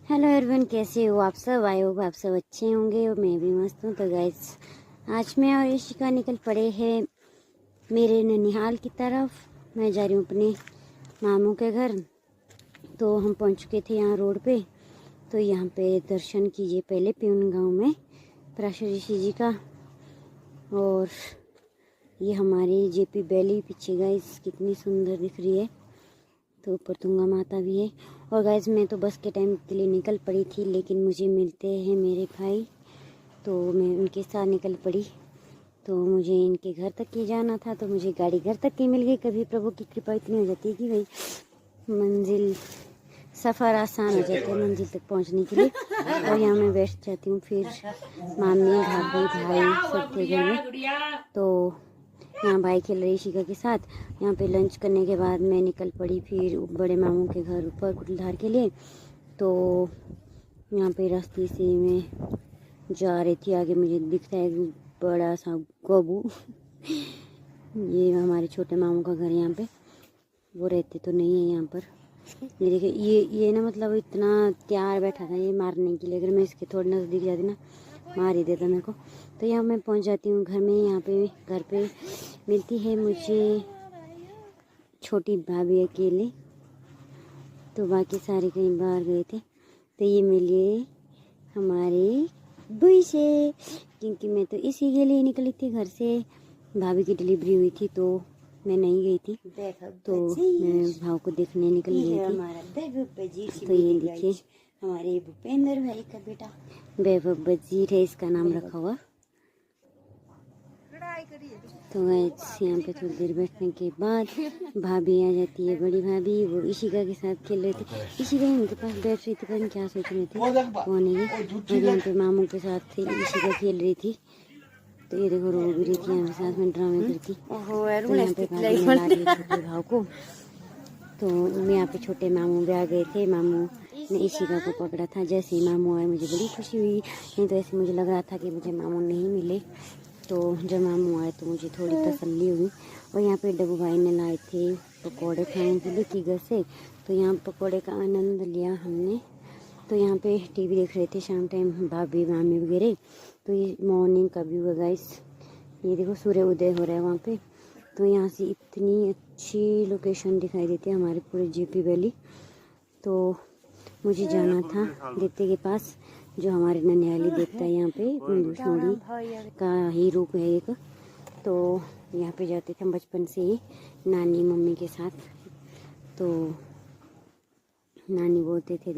Hello everyone, कैसे हो आप सब। आई होप आप सब अच्छे होंगे और मैं भी मस्त हूँ। तो गाइस, आज मैं और ईशिका निकल पड़े हैं मेरे ननिहाल की तरफ। मैं जा रही हूँ अपने मामू के घर। तो हम पहुँच चुके थे यहाँ रोड पे। तो यहाँ पे दर्शन कीजिए पहले प्यून गांव में पराशर ऋषि जी का। और ये हमारी जेपी वैली पीछे गाइस कितनी सुंदर दिख रही है। तो ऊपर तुंगा माता भी है। और गाइस, मैं तो बस के टाइम के लिए निकल पड़ी थी, लेकिन मुझे मिलते हैं मेरे भाई, तो मैं उनके साथ निकल पड़ी। तो मुझे इनके घर तक ही जाना था, तो मुझे गाड़ी घर तक ही मिल गई। कभी प्रभु की कृपा इतनी हो जाती है कि भाई मंजिल सफ़र आसान हो जाता है मंजिल तक पहुंचने के लिए। और यहाँ मैं बैठ जाती हूँ। फिर मामी, भाभी, भाई सब थे घर में। तो यहाँ भाई खेल रही शिका के साथ। यहाँ पे लंच करने के बाद मैं निकल पड़ी फिर बड़े मामू के घर ऊपर कुटलधार के लिए। तो यहाँ पे रास्ते से मैं जा रही थी, आगे मुझे दिखता है बड़ा सा गोबू। ये हमारे छोटे मामू का घर यहाँ पे। वो रहते तो नहीं है यहाँ पर। ये देखिए, ये ना मतलब इतना तैयार बैठा था ये मारने के लिए। अगर मैं इसके थोड़ी नज़दीक जाती ना, मार ही देता मेरे को। तो यहाँ मैं पहुँच जाती हूँ घर में। यहाँ पे घर पे मिलती है मुझे छोटी भाभी अकेले। तो बाकी सारे कहीं बाहर गए थे। तो ये मिले हमारे बुई से, क्योंकि मैं तो इसी के लिए निकली थी घर से। भाभी की डिलीवरी हुई थी तो मैं नहीं गई थी। तो मैं भाव को देखने निकल गई थी। तो ये देखिए हमारे भूपेंद्र भाई का बेटा वैभव वजीर है, इसका नाम रखा हुआ। तो यहाँ पे थोड़ी देर बैठने के बाद भाभी आ जाती है, बड़ी भाभी। वो इशिका के साथ खेल रहे थे। इशिका उनके पास बैठ रही थी, पता नहीं क्या सोच रहे थे वो नहीं है। और यहाँ पे मामू के साथ थे, इशिका खेल रही थी। तो ये देखो रो भी रही थी यहाँ पे साथ में ड्रामे करती। तो यहाँ पे भाभी ने ला दिया छोटे भाव को। तो यहाँ पे छोटे मामू भी आ गए थे। मामू ने इशिका को पकड़ा था। जैसे ही मामू आए मुझे बड़ी खुशी हुई। नहीं तो ऐसे मुझे लग रहा था कि मुझे मामू नहीं मिले। तो जब मामू आए तो मुझे थोड़ी तसल्ली हुई। और यहाँ पे डब्बू भाई ने लाए थे पकोड़े खाने के लिए की घर से। तो यहाँ पकोड़े का आनंद लिया हमने। तो यहाँ पे टीवी देख रहे थे शाम टाइम भाभी मामी वगैरह। तो ये मॉर्निंग का व्यू है गाइस। ये देखो सूर्य उदय हो रहा है वहाँ पे। तो यहाँ से इतनी अच्छी लोकेशन दिखाई देती है हमारे पूरे जेपी वैली। तो मुझे जाना था देवते के पास, जो हमारे ननिहाली देवता है यहाँ पे हिंदू का ही रूप है एक। तो यहाँ पे जाते थे हम बचपन से ही नानी मम्मी के साथ। तो नानी बोलते थे